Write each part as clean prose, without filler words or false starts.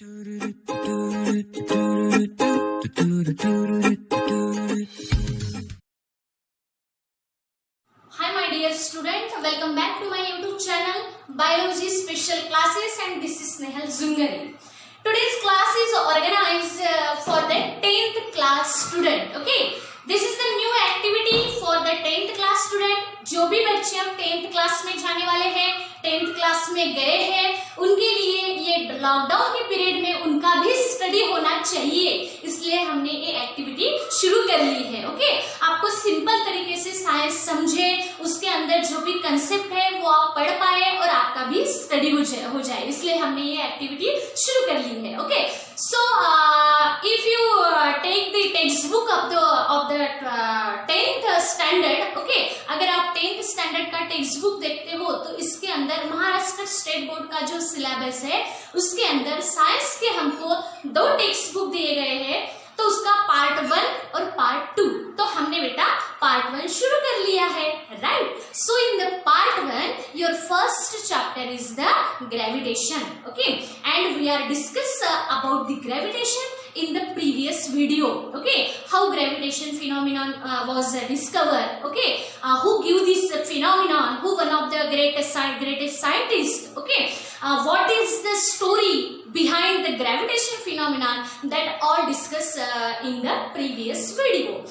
Hi my dear student, welcome back to my YouTube channel Biology Special Classes, and this is Nehal Zungari. Today's class is organized for the 10th class student. Okay, this is the new activity for the 10th class student. जो भी बच्चे हम 10th class में जाने वाले हैं, 10th class में गए हैं, उनके लिए ये लॉकडाउन के पीरियड में उनका भी स्टडी होना चाहिए, इसलिए हमने ये एक्टिविटी शुरू कर ली है. ओके, आपको सिंपल तरीके से साइंस समझे, उसके अंदर जो भी कंसेप्ट है वो आप पढ़ पाए और आपका भी स्टडी हो जाए, इसलिए हमने ये एक्टिविटी शुरू कर ली है. Okay, so if you take the textbook of the 10th standard, okay, अगर आप 10th स्टैंडर्ड का टेक्स्ट बुक देखते हो तो इसके अंदर महाराष्ट्र स्टेट बोर्ड का जो सिलेबस है उसके अंदर साइंस के हमको 2 टेक्स्ट बुक दिए गए हैं, तो उसका पार्ट 1 और पार्ट 2. तो हमने बेटा पार्ट 1 शुरू कर लिया है, right. So in the part 1 your first chapter is the gravitation. Okay, and we are discuss about the gravitation in the previous video. Okay, how gravitation phenomenon was discovered. Okay, who gave this phenomenon, who one of the greatest scientists. Okay, what is the story behind the gravitation phenomenon, that all discussed in the previous video.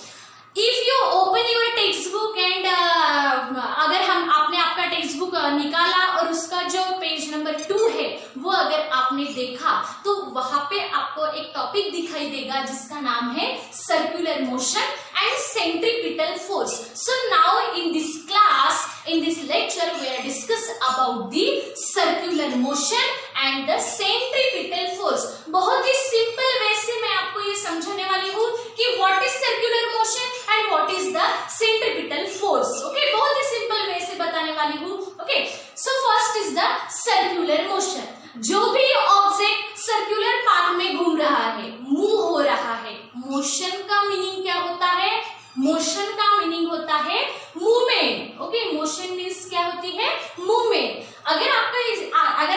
If you open your textbook and अगर आपने आपका text book निकाला और उसका जो page number 2 है वो अगर आपने देखा तो वहां पे आपको एक टॉपिक दिखाई देगा जिसका नाम है circular motion and centripetal force. So now in this class, in this lecture we are discuss about the circular motion and the centripetal force. बहुत ही सिंपल वे से मैं आपको ये समझाने वाली हूँ कि what is circular motion and what is the centripetal force. Okay, बहुत ही सिंपल वे से बताने वाली हूँ. Okay, so first is the circular motion. जो भी ऑब्जेक्ट सर्कुलर पाथ में घूम रहा है, मूव हो रहा है, मोशन का मीनिंग क्या होता है? मोशन का मीनिंग होता है मूवमेंट. ओके, मोशन मीन्स क्या होती है? मूवमेंट. अगर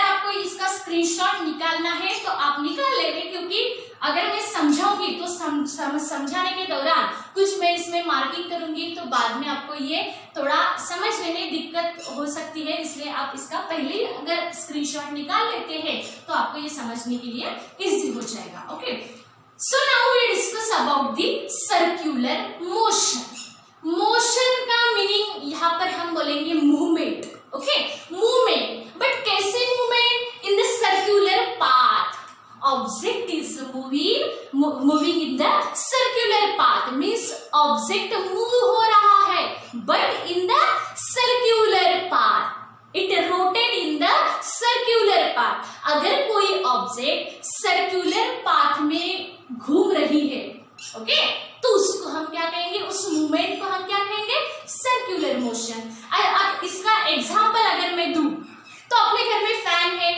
आपको इसका स्क्रीनशॉट निकालना है तो आप निकाल लेंगे, क्योंकि अगर मैं समझाऊंगी तो समझाने के दौरान कुछ मैं इसमें मार्किंग करूंगी तो बाद में आपको ये थोड़ा समझने में दिक्कत हो सकती है, इसलिए आप इसका पहले अगर स्क्रीनशॉट निकाल लेते हैं तो आपको ये समझने के लिए इजी हो जाएगा. Okay, so now we discuss about the circular motion. Motion का मीनिंग यहाँ पर हम बोलेंगे मूवमेंट. Okay, movement. बट कैसे movement? In the circular path. Object is moving in the circular path, means object move हो रहा है but in the circular path. It rotate in the circular path. अगर कोई ऑब्जेक्ट सर्कुलर पाथ में घूम रही है, ओके, तो उसको हम क्या कहेंगे? उस मूवमेंट को हम क्या कहेंगे? Circular motion. अब इसका एग्जांपल अगर मैं दूं तो अपने घर में फैन है,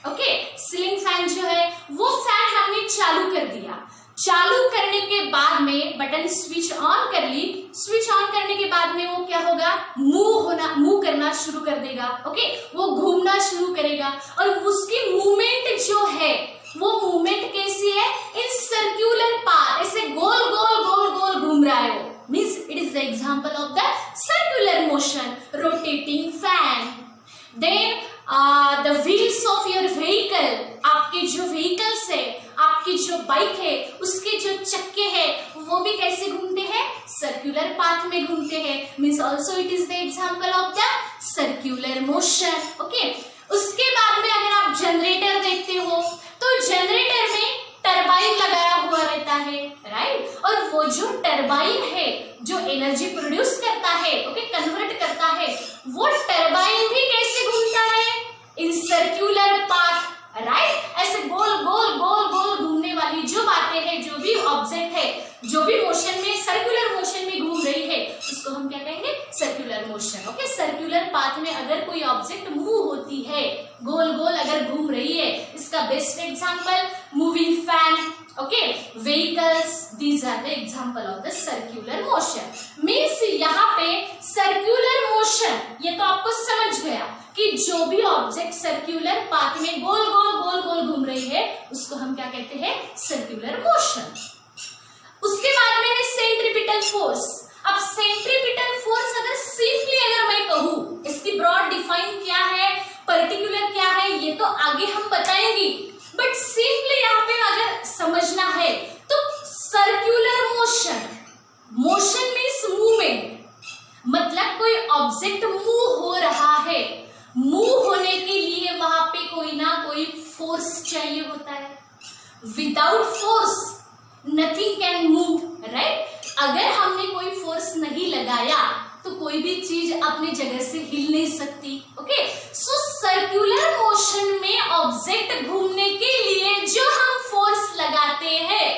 ओके, सीलिंग फैन जो है वो फैन हमने चालू कर दिया. चालू करने के बाद में बटन स्विच ऑन कर ली. स्विच ऑन करने के बाद में वो क्या होगा? मूव करना शुरू कर देगा. ओके, वो घूमना शुरू करेगा और उसकी मूवमेंट जो है वो मूवमेंट कैसी है? इन सर्कुलर पाथ, ऐसे गोल गोल गोल गोल घूम रहा है वो, means it is the example of the circular motion. Rotating fan. Then the wheels of your vehicle. आपके जो व्हीकल्स है, आपकी जो बाइक है, उसके जो चक्के हैं वो भी कैसे घूमते हैं? सर्कुलर पाथ में घूमते हैं, means also it is the example of the circular motion. Okay, उसके बाद में अगर आप जनरेटर देखते हो तो जनरेटर में टरबाइन लगाया हुआ रहता है, राइट. और वो जो टरबाइन है जो एनर्जी प्रोड्यूस करता है, ओके, कन्वर्ट करता है, वो टरबाइन भी कैसे घूमता है? In circular path, right. ऐसे गोल गोल गोल गोल घूमने वाली जो बातें हैं, जो भी ऑब्जेक्ट है, जो भी मोशन में, सर्कुलर मोशन में घूम रही है, उसको हम क्या कहेंगे? Circular motion. Okay, circular path में अगर कोई ऑब्जेक्ट मूव होती है, गोल गोल अगर घूम रही है, इसका best example moving fan. Okay, vehicles, these are the example of the circular motion. Means यहाँ पे सर्कुलर मोशन, ये तो आपको समझ गया कि जो भी ऑब्जेक्ट सर्कुलर पाथ में गोल गोल गोल गोल घूम रही है उसको हम क्या कहते हैं, सर्कुलर मोशन। उसके बाद में है सेंट्रीपिटल फोर्स। अब सेंट्रीपिटल फोर्स अगर सिंपली अगर मैं कहूं, इसकी ब्रॉड डिफाइन क्या है, पर्टिकुलर क्या है, ये तो आगे हम बताएंगे, बट सिंपली यहाँ पे अगर समझना है तो circular motion, motion means movement, मतलब कोई ऑब्जेक्ट मूव हो रहा है, मूव होने के लिए वहां पे कोई ना कोई फोर्स चाहिए होता है। Without force nothing can move, right. अगर हमने कोई फोर्स नहीं लगाया तो कोई भी चीज अपनी जगह से हिल नहीं सकती। ओके, सो सर्कुलर मोशन में ऑब्जेक्ट घूमने के लिए जो हम फोर्स लगाते हैं,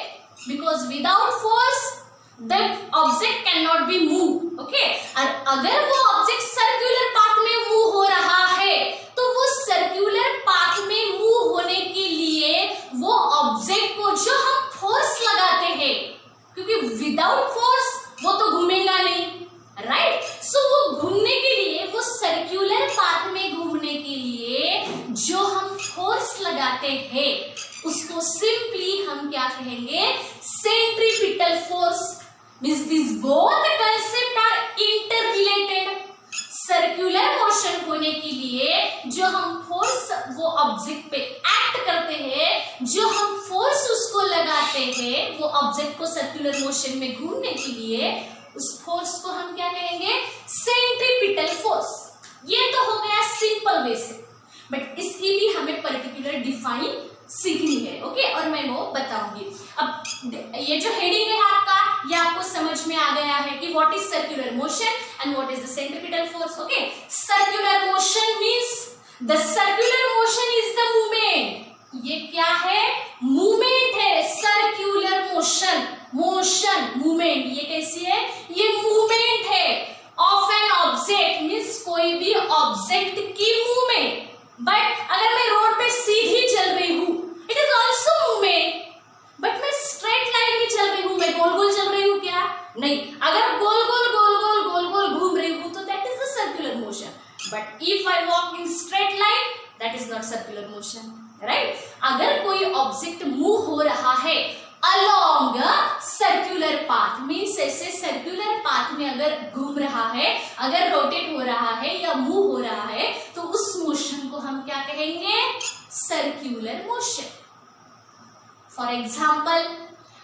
because without force the object can not be move. Okay, और अगर वो ऑब्जेक्ट सर्कुलर पाथ में मूव हो रहा है तो वो सर्कुलर पाथ में मूव होने के लिए वो ऑब्जेक्ट को जो हम फोर्स लगाते हैं, क्योंकि विदाउट फोर्स वो तो घूमेगा नहीं, राइट। सो वो घूमने के लिए, वो सर्कुलर पाथ में घूमने के लिए जो हम फोर्स लगाते हैं उसको सिंपली हम क्या कहेंगे, centripetal force. Means this both concept are interrelated. Circular motion होने के लिए जो हम फोर्स वो ऑब्जेक्ट पे एक्ट करते हैं, जो हम फोर्स उसको लगाते हैं वो ऑब्जेक्ट को सर्कुलर मोशन में घूमने के लिए, उस फोर्स को हम क्या कहेंगे, सेंट्रीपिटल फोर्स। ये तो हो गया सिंपल वे से, बट इसकी भी हमें पर्टिकुलर डिफाइन सीखनी है। ओके, और मैं वो बताऊंगी। अब ये जो हेडिंग है आपका, ये आपको समझ में आ गया है कि what is circular motion and what is the centripetal force. Okay, circular motion means the circular motion is the movement. ये क्या है, मूवमेंट है। सर्कुलर मोशन, मोशन मूवमेंट, ये कैसी है, ये मूवमेंट है ऑफ एन ऑब्जेक्ट, मींस कोई भी ऑब्जेक्ट की मूवमेंट। बट अगर मैं रोड पे सीधी चल रही हूं, it is also movement. But मैं स्ट्रेट लाइन में चल रही हूं, मैं गोल गोल चल रही हूं क्या, नहीं। अगर गोल गोल गोल गोल गोल गोल घूम रही हूं तो that is the circular motion. But if I walk in straight line, that is not circular motion, right. अगर कोई ऑब्जेक्ट मूव हो रहा है along सर्कुलर पाथ, मीन्स ऐसे सर्कुलर पाथ में अगर घूम रहा है, अगर रोटेट हो रहा है या मूव हो रहा है, तो उस मोशन को हम क्या कहेंगे, circular motion. For example,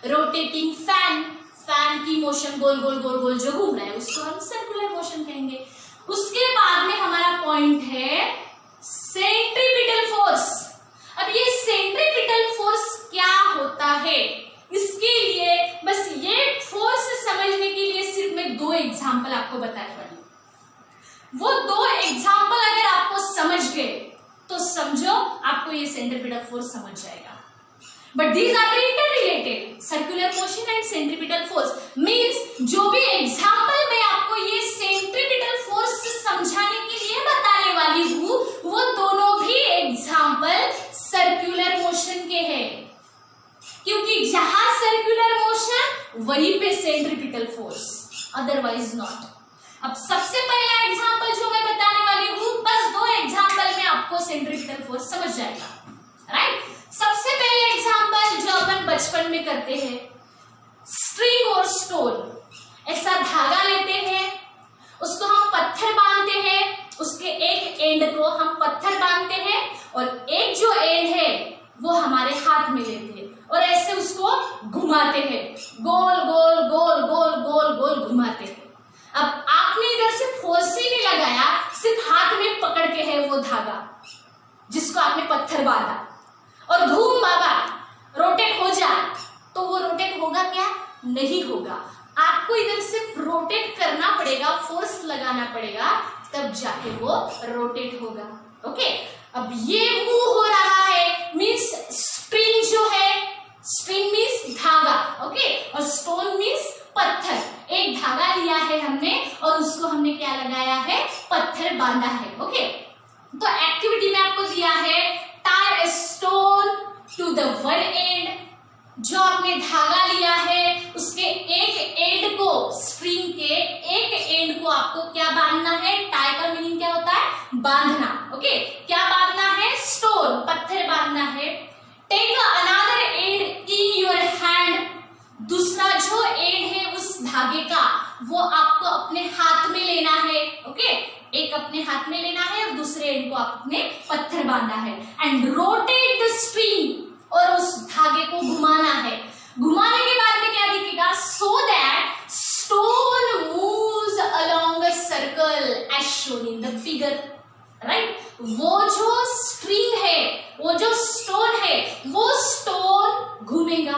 rotating fan, fan की मोशन गोल गोल गोल गोल जो घूम रहा है उसको हम सर्कुलर मोशन कहेंगे। उसके बाद में हमारा पॉइंट है सेंट्रीपिटल फोर्स। अब ये सेंट्रीपिटल फोर्स क्या होता है, इसके लिए बस ये फोर्स समझने के लिए सिर्फ मैं दो एग्जांपल आपको बताने वाली हूं। वो दो एग्जांपल अगर आपको समझ गए तो समझो आपको ये सेंट्रीपिटल फोर्स समझ जाएगा। But these are interrelated, circular motion and centripetal force. Means जो भी एग्जांपल मैं आपको ये सेंट्रीपिटल फोर्स समझाने के लिए बताने वाली हूं, वो दोनों भी एग्जांपल सर्कुलर मोशन के हैं, क्योंकि जहां सर्कुलर मोशन वहीं पे सेंट्रीपिटल फोर्स, अदरवाइज नॉट। अब सबसे पहला एग्जांपल जो मैं बताने वाली हूं, बस दो एग्जांपल में आपको सेंट्रीपिटल फोर्स समझ जाएगा, राइट। सबसे पहले एग्जांपल जो अपन बचपन में करते हैं, स्ट्रिंग और स्टोन। ऐसा धागा लेते हैं, उसको हम पत्थर बांधते हैं, उसके एक एंड को हम पत्थर बांधते हैं और एक जो एंड है वो हमारे हाथ में लेते हैं और ऐसे उसको घुमाते हैं, गोल गोल गोल गोल गोल गोल घुमाते हैं। अब आपने इधर से फोर्स ही नहीं लगाया, सिर्फ हाथ में पकड़ के है वो धागा जिसको आपने पत्थर बांधा, और घूम बाबा रोटेट हो जा, तो वो रोटेट होगा क्या, नहीं होगा। आपको इधर से रोटेट करना पड़ेगा, फोर्स लगाना पड़ेगा, तब जाके वो रोटेट होगा। ओके, अब ये मूव हो रहा है, मींस स्ट्रिंग जो है, स्ट्रिंग मींस धागा, ओके, और स्टोन मींस पत्थर। एक धागा लिया है हमने और उसको हमने क्या लगाया है, पत्थर बांधा है। ओके, तो एक्टिविटी में आपको दिया है tie a stone to the one end जो आपने धागा लिया है उसके एक एंड को, स्ट्रिंग के एक एंड को आपको क्या बांधना है? टाई का मीनिंग क्या होता है? बांधना। ओके, क्या बांधना है? स्टोन, पत्थर बांधना है। Take another end in your hand, दूसरा जो एंड है उस धागे का वो आपको अपने हाथ में लेना है। ओके, एक अपने हाथ में लेना है और दूसरे एंड को आपने पत्थर बांधना है। एंड रोटेट द स्ट्रिंग, और उस धागे को घुमाना है। घुमाने के बाद में क्या दिखेगा? So that stone moves along a circle as shown in the figure. Right, वो जो स्ट्रिंग है, वो जो स्टोन है, वो स्टोन घूमेगा,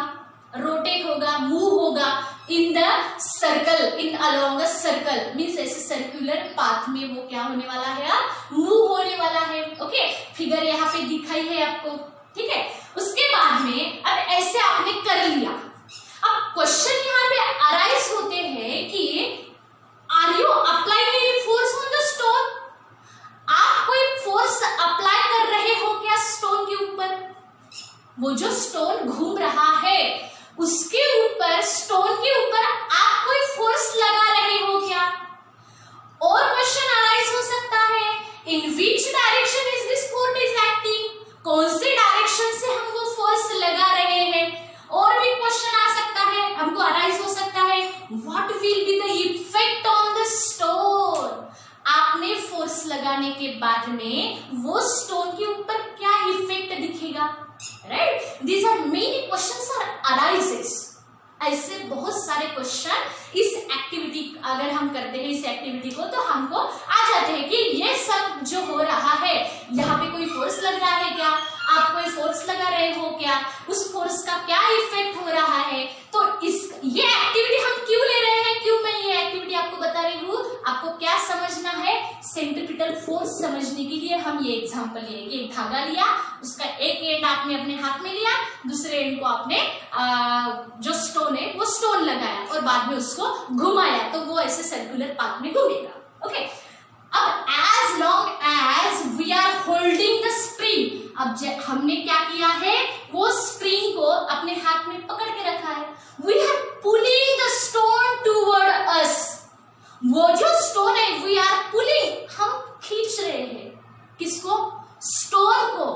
रोटेट होगा, मूव होगा in the circle, in along a circle means ऐसे सर्कुलर पाथ में वो क्या होने वाला है? मूव होने वाला है। ओके, फिगर यहाँ पे दिखाई है आपको, ठीक है। उसके बाद में अब ऐसे आपने कर लिया। अब क्वेश्चन यहाँ पे अराइज होते हैं कि are you applying any force on the stone? आप कोई फोर्स अप्लाई कर रहे हो क्या स्टोन के ऊपर? वो जो स्टोन घूम रहा है उसके ऊपर, स्टोन के ऊपर आप कोई फोर्स लगा रहे हो क्या? और क्वेश्चन अराइज हो सकता है, in which direction is this force is acting? कौन से डायरेक्शन से हम वो फोर्स लगा रहे हैं? और भी क्वेश्चन आ सकता है, हमको अराइज हो सकता है, what will be the effect on the stone? आपने फोर्स लगाने के बाद में वो स्टोन के ऊपर क्या इफेक्ट दिखेगा? Right, these are many questions are arises. ऐसे बहुत सारे क्वेश्चन इस एक्टिविटी, अगर हम करते हैं इस एक्टिविटी को, तो हमको आ जाते हैं कि ये सब जो हो रहा है, यहाँ पे कोई फोर्स लग रहा है क्या? आप कोई फोर्स लगा रहे हो क्या? उस फोर्स का क्या इफेक्ट हो रहा है? तो ये एक्टिविटी हम क्यों ले रहे हैं? क्यों मैं ये एक्टिविटी आपको बता रही हूँ? आपको क्या समझना है? सेंट्रीपिटल फोर्स समझने के लिए हम ये एग्जांपल लिए कि एक धागा लिया, उसका एक एंड आपने अपने हाथ में लिया, दूसरे एंड को आपने जो स्टोन है वो स्टोन लगाया और बाद में उसको घुमाया, तो वो ऐसे सर्कुलर पाथ में घूमेगा। ओके, अब as long as we are holding the spring, अब हमने क्या किया है? वो स्प्रिंग को अपने हाथ में पकड़ के रखा है। We are pulling the stone toward us, वो जो स्टोन है वी आर पुलिंग, हम खींच रहे हैं। किसको? स्टोन को।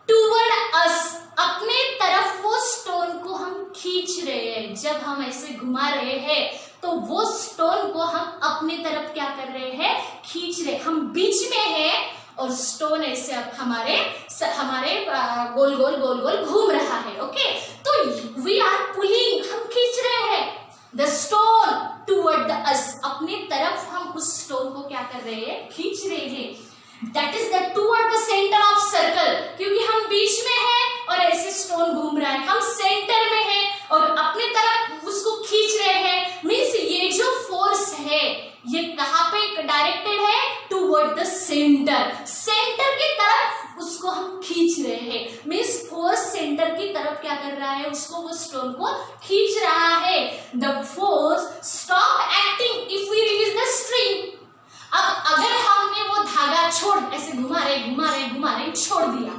टूवर्ड अस, अपने तरफ वो स्टोन को हम खींच रहे हैं। जब हम ऐसे घुमा रहे हैं तो वो स्टोन को हम अपने तरफ क्या कर रहे हैं? खींच रहे। हम बीच में हैं और स्टोन ऐसे अब हमारे गोल गोल गोल गोल घूम रहा है। ओके, तो वी आर पुलिंग, हम खींच रहे हैं द स्टोन टूवर्ड द अस, अपने तरफ हम उस स्टोन को क्या कर रहे हैं? खींच रहे हैं। That is the toward the center of circle, क्योंकि हम बीच में हैं और ऐसे स्टोन घूम रहा है, हम सेंटर में हैं और अपने तरफ उसको खींच रहे हैं। मीन्स ये जो फोर्स है ये कहाँ पे डायरेक्टेड है? टूवर्ड द सेंटर, सेंटर की तरफ उसको हम खींच रहे हैं। मीन्स फोर्स सेंटर की तरफ क्या कर रहा है? उसको, वो स्टोन को खींच रहा है। The force stop acting if we release the string. अब अगर हमने वो धागा छोड़, ऐसे घुमा रहे छोड़ दिया,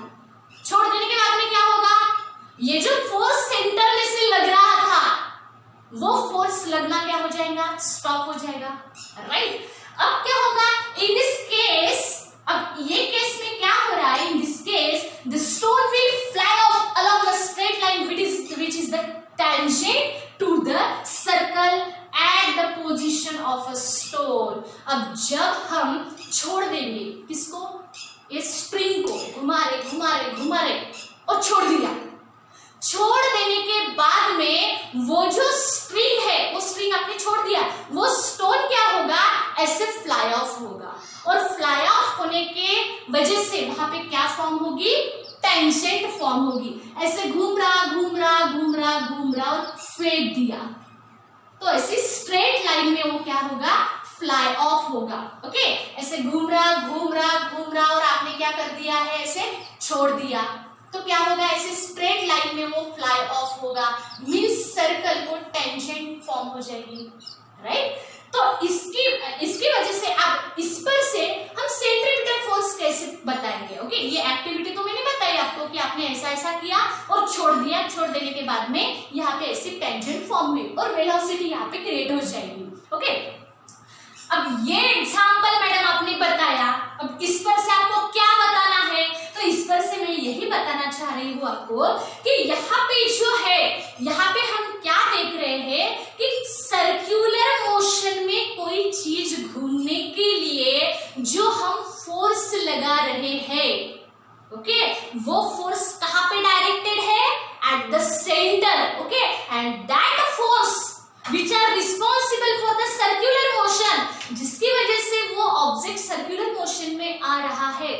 छोड़ देने के बाद में क्या होगा? ये जो फोर्स सेंटर में से लग रहा था वो फोर्स लगना क्या हो जाएगा? स्टॉप हो जाएगा। राइट, अब क्या होगा? इन दिस केस, अब ये केस में क्या हो रहा है? In this case the stone will fly of along the straight line which is the tangent to the circle at the position of a stone। अब जब हम छोड़ देंगे किसको? इस स्प्रिंग को, घुमा रहे और छोड़ दिया। छोड़ देने के बाद में वो जो स्प्रिंग है, वो स्प्रिंग आपने छोड़ दिया, वो स्टोन क्या होगा? ऐसे फ्लाई ऑफ होगा और फ्लाई ऑफ होने के वजह से वहां पे क्या फॉर्म होगी? टेंजेंट फॉर्म होगी। ऐसे घूम रहा और फेंक दिया, तो ऐसे स्ट्रेट लाइन में वो क्या होगा? फ्लाई ऑफ होगा। ओके, ऐसे घूम रहा और आपने क्या कर दिया है? ऐसे छोड़ दिया, तो क्या होगा? ऐसे स्ट्रेट लाइन में वो फ्लाई ऑफ होगा। मींस सर्कल को टेंजेंट फॉर्म हो जाएगी। राइट, तो इसकी वजह से अब इस पर से हम सेंट्रीपिटल फोर्स कैसे बताएंगे? ओके, ये एक्टिविटी तो मैंने बताई आपको कि आपने ऐसा ऐसा किया और छोड़ दिया, छोड़ देने के बाद में यहाँ पे ऐसी टेंजेंट फॉर्म हुई और वेलोसिटी यहाँ पे क्रिएट हो जाएगी। ओके, अब ये एग्जाम्पल मैडम आपने बताया, अब इस पर से आपको क्या बताना है? तो इस पर से मैं यही बताना चाह रही हूँ आपको कि यहाँ पे जो है, यहाँ पे हम क्या देख रहे हैं कि सर्कुलर मोशन में कोई चीज घूमने के लिए जो हम फोर्स लगा रहे हैं, ओके, वो फोर्स कहाँ पे डायरेक्टेड है? At the centre. Okay, and that force which are responsible for the circular motion, जिसकी वजह से वो ऑब्जेक्ट सर्कुलर मोशन में आ रहा है,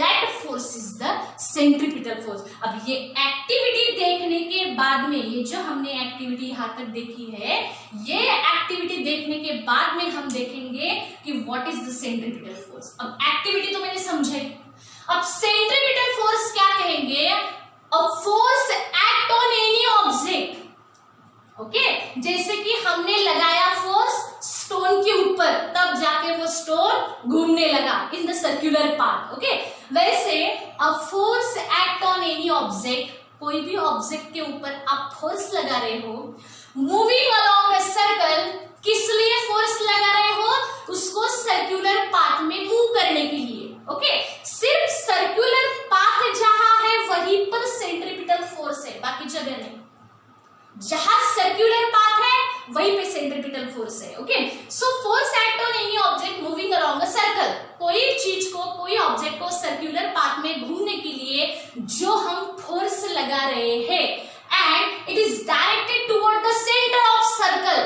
that force is the centripetal force। अब ये एक्टिविटी देखने के बाद में, ये जो हमने एक्टिविटी यहाँ तक देखी है, ये एक्टिविटी देखने के बाद में हम देखेंगे कि what is the centripetal force। अब एक्टिविटी तो मैंने समझाई, अब centripetal force क्या कहेंगे? A force act on any object। Okay, जैसे कि हमने लगाया फोर्स स्टोन के ऊपर, तब जाके वो स्टोन घूमने लगा in the circular path. Okay, वैसे अब force act on any object, कोई भी ऑब्जेक्ट के ऊपर आप फोर्स लगा रहे हो, मूविंग अलोंग अ सर्कल, किस लिए फोर्स लगा रहे हो? उसको सर्कुलर पाथ में मूव करने के लिए। ओके, सिर्फ सर्कुलर पाथ जहां है वहीं पर सेंट्रीपिटल फोर्स है, बाकी जगह नहीं। जहां सर्कुलर पाथ है वहीं पे सेंट्रीपिटल फोर्स है। Okay, so force act on any object moving around a circle, कोई चीज को, कोई ऑब्जेक्ट को सर्कुलर पाथ में घूमने के लिए जो हम फोर्स लगा रहे हैं, and it is directed toward the center of circle,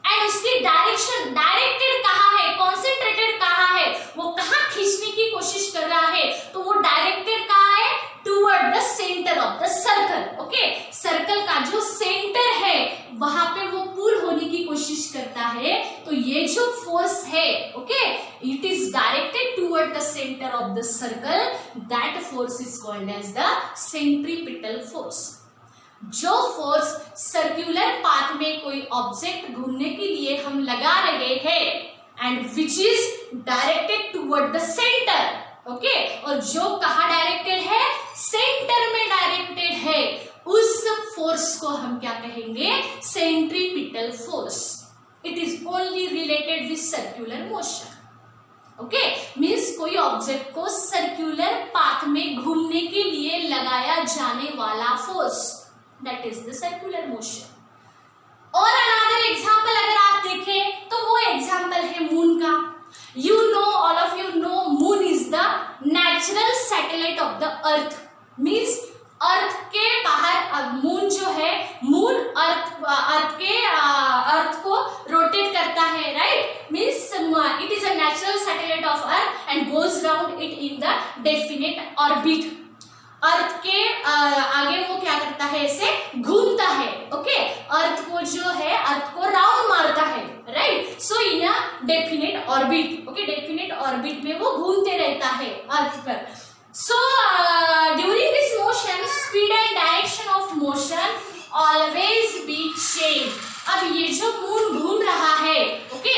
and उसकी डायरेक्शन डायरेक्टेड कहाँ है, कॉन्सेंट्रेटेड कहाँ है, वो कहाँ खींचने की कोशिश कर रहा है, तो वो डायरेक्टेड कहाँ है? Toward the center of the circle. Okay, circle का जो सेंटर है वहां पे वो पुल होने की कोशिश करता है, तो ये जो फोर्स है, okay, it is directed toward the center of the circle, that force is called as the centripetal force. जो फोर्स सर्कुलर पाथ में कोई ऑब्जेक्ट घूमने के लिए हम लगा रहे हैं, and which is directed toward the centre, okay, और जो कहाँ डायरेक्टेड है? सेंटर में डायरेक्टेड है, उस फोर्स को हम क्या कहेंगे? Centripetal force. It is only related with circular motion. Okay, means कोई ऑब्जेक्ट को सर्कुलर पाथ में घूमने के लिए लगाया जाने वाला force, that is the circular motion. और अनदर एग्जांपल अगर आप देखें तो वो एग्जांपल है मून का। You know, all of you know, moon is the natural satellite of the earth. Means अर्थ के बाहर मून जो है, मून अर्थ को रोटेट करता है, right? Means it is a natural satellite of earth and goes round it in the definite orbit. Earth के आगे वो क्या करता है? ऐसे घूमता है। ओके, अर्थ को जो है, अर्थ को राउंड मारता है, right? So in a definite orbit. Okay, definite orbit में वो घूमते रहता है अर्थ पर। So during this motion speed and direction of motion always be change. अब ये जो मून घूम रहा है, ओके,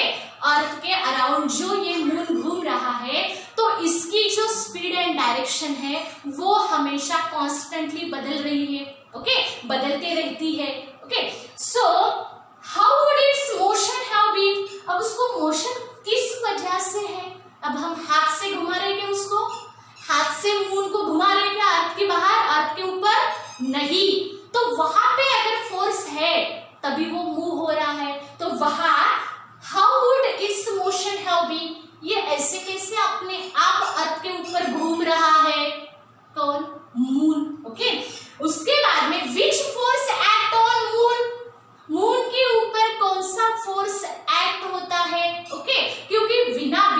अर्थ के अराउंड जो ये मून घूम रहा है, तो इसकी जो स्पीड एंड डायरेक्शन है वो हमेशा कॉन्स्टेंटली बदल रही है। ओके, बदलते रहती है। Okay, so how would its motion have been? अब उसको मोशन किस वजह से है? अब हम हाथ से घुमा रहे हैं उसको, हाथ से मून को घुमा रहे हैं अर्थ के बाहर, अर्थ के ऊपर नहीं। तो वहां पे अगर फोर्स है तभी वो मूव हो रहा है, तो वहां how would its motion have been? ये ऐसे कैसे अपने आप अर्थ के ऊपर घूम रहा है? कौन? मून। ओके, उसके बाद में which force act on moon? Moon के ऊपर कौन सा फोर्स एक्ट होता है? ओके, क्योंकि बिना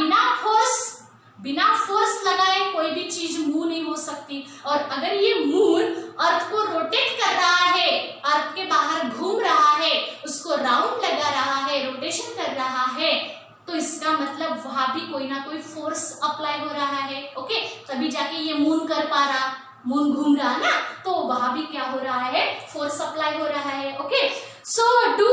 फोर्स लगाए कोई भी चीज मूव नहीं हो सकती। और अगर ये मून अर्थ को रोटेट कर रहा है, अर्थ के बाहर घूम रहा है, उसको राउंड लगा रहा है, रोटेशन कर रहा है, तो इसका मतलब वहां भी कोई ना कोई फोर्स अप्लाई हो रहा है। ओके, तभी जाके ये मून कर पा रहा, मून घूम रहा ना, तो वहां भी क्या हो रहा है? फोर्स अप्लाई हो रहा है। Okay, so do the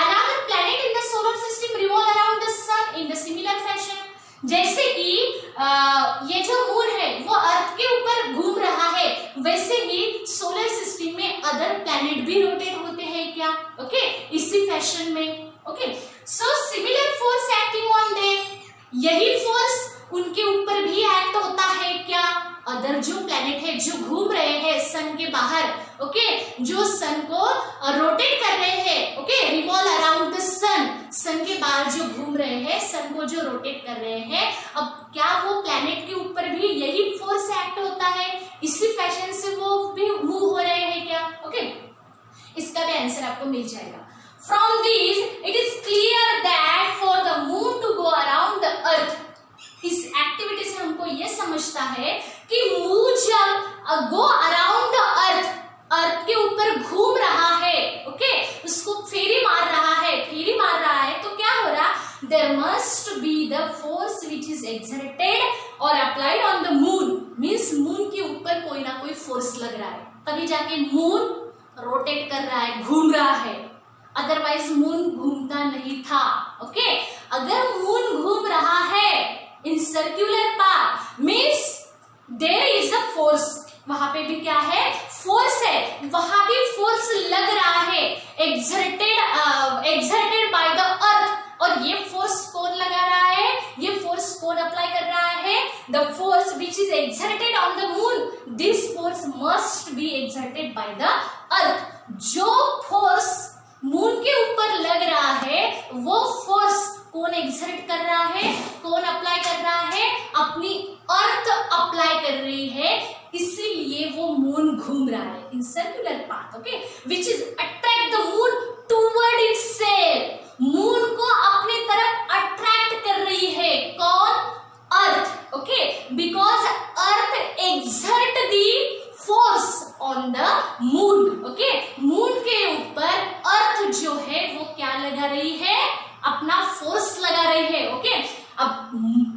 another planet in the solar system revolve around the sun in the similar fashion? जैसे कि ये जो मून है वो अर्थ के ऊपर घूम रहा है, वैसे ही सोलर सिस्टम में अदर प्लैनेट भी रोटेट होते हैं क्या? ओके, इसी फैशन में। Okay, so similar force acting on them, यही फोर्स उनके ऊपर भी एक्ट होता है क्या? अदर जो प्लैनेट है जो घूम रहे हैं सन के बाहर, ओके, जो सन को रोटेट कर रहे हैं, ओके, रिवॉल्व अराउंड द सन के बाहर जो घूम रहे हैं, सन को जो रोटेट कर रहे हैं, अब क्या वो प्लैनेट के ऊपर भी यही फोर्स एक्ट होता है? इसी फैशन से वो भी मूव हो रहे हैं क्या? ओके, इसका भी आंसर आपको मिल जाएगा। From these, it is clear that for the moon to go around the earth, इस एक्टिविटी से हमको ये समझता है कि मून जब गो अराउंड द अर्थ के ऊपर घूम रहा है, ओके, उसको फेरी मार रहा है, तो क्या हो रहा? There must be the force which is exerted or applied on the moon, means moon के ऊपर कोई ना कोई फोर्स लग रहा है, तभी जाके मून रोटेट कर रहा है, घूम रहा है, अदरवाइज मून घूमता नहीं था। ओके, अगर मून घूम रहा है in circular path, means there is a force, वहां पे भी क्या है? फोर्स है, वहां भी फोर्स लग रहा है, एक्सर्टेड बाय द अर्थ। और ये फोर्स कौन लगा रहा है? ये फोर्स कौन अप्लाई कर रहा है? The force which is exerted on the moon, this force must be exerted by the earth. जो फोर्स मून के ऊपर लग रहा है वो फोर्स कौन एक्सर्ट कर रहा है, कौन अप्लाई कर रहा है? अपनी अर्थ अप्लाई कर रही है, इसीलिए वो मून घूम रहा है in circular path, okay, which is attract the moon toward itself, moon को अपनी तरफ अट्रैक्ट कर रही है, कौन? Earth, okay, because earth exert the force on the moon, okay, moon के ऊपर अर्थ जो है वो क्या लगा रही है? अपना फोर्स लगा रही है, ओके। अब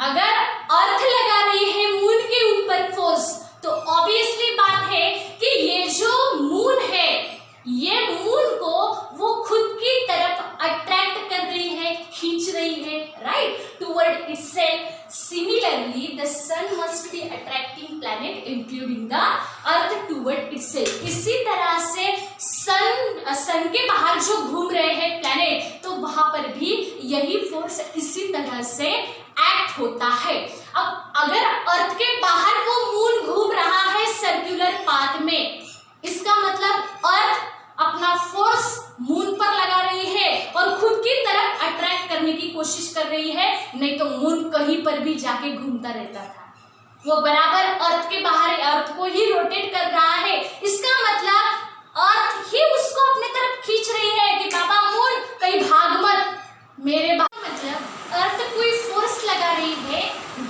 अगर अर्थ लगा रही है मून के ऊपर फोर्स, तो ऑब्वियसली बात है कि ये जो मून है, ये मून को वो खुद की तरफ अट्रैक्ट कर रही है, खींच रही है, right, toward itself. Similarly, the sun must be attracting planet, including the earth, toward itself. इसी तरह से सन के बाहर जो घूम रहे हैं प्लैनेट, तो वहां पर भी यही फोर्स इसी तरह से एक्ट होता है। अब अगर अर्थ के बाहर वो मून घूम रहा है सर्कुलर पाथ में, इसका मतलब अर्थ अपना फोर्स मून पर लगा रही है और खुद की तरफ अट्रैक्ट करने की कोशिश कर रही है, नहीं तो मून कहीं पर भी जाके घूमता रहता था, वो बराबर अर्थ के बाहर अर्थ को ही रोटेट कर रहा है। इसका मतलब अर्थ ही उसको अपने तरफ खींच रही है कि बाबा मून कहीं भाग मत, मेरे मतलब अर्थ कोई फोर्स लगा रही है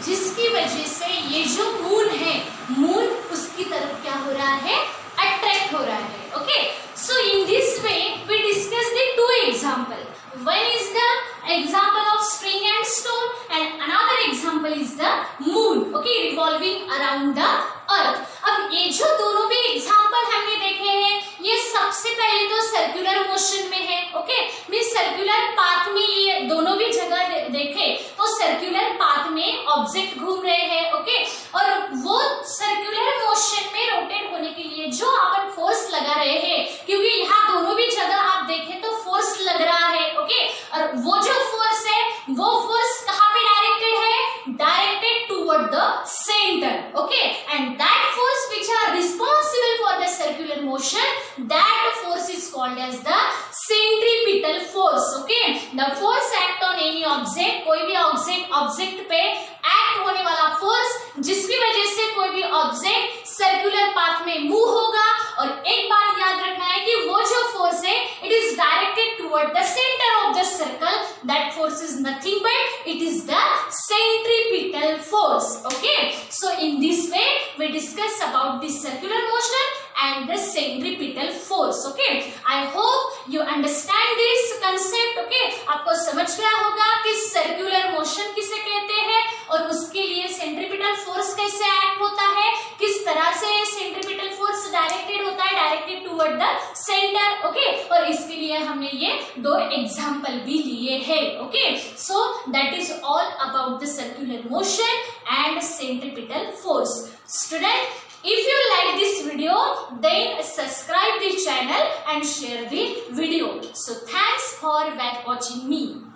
जिसकी वजह से ये जो मून है, मून उसकी तरफ क्या हो रहा है? अट्रैक्ट हो रहा है, okay. So in this way we discuss the two example. One is the example of spring and stone and another example is the moon, okay, revolving around the earth. अब ये जो दोनों भी एग्जाम्पल हमने देखे हैं, ये सबसे पहले तो सर्कुलर मोशन में है, ओके, मींस सर्कुलर पाथ में ये दोनों भी जगह देखे तो सर्कुलर पाथ में ऑब्जेक्ट घूम रहे हैं, ओके, और वो सर्कुलर मोशन में रोटेट होने के लिए जो अपन फोर्स लगा रहे हैं, क्योंकि यहाँ दोनों भी जगह आप देखें तो फोर्स लग रहा है, ओके, और वो जो फोर्स है वो फोर्स कहाँ पे डायरेक्टेड है? Directed toward the centre, okay, and that force which are responsible for the circular motion, that force is called as the centripetal force, okay. The force act on any object, कोई भी object पे act होने वाला force, जिसकी वजह से कोई भी ऑब्जेक्ट सर्कुलर पाथ में मूव होगा। और एक बात याद रखना है कि वो जो फोर्स है, it is directed toward the center of the circle, that force is nothing but it is the centripetal force, okay. So in this way we discuss about the circular motion and the centripetal force, okay. I hope you understand this concept, okay. आपको समझ गया होगा कि circular motion किसे कहते हैं और उसके लिए सेंट्रीपिटल फोर्स कैसे एक्ट होता है, किस तरह से सेंट्रीपिटल फोर्स डायरेक्टेड होता है, directed toward the centre, okay. और इसके लिए हमने ये दो एग्जाम्पल भी लिए हैं, okay. So that is all about the circular motion and centripetal force. Student, if you like this video, then subscribe the channel and share the video. So thanks for watching me.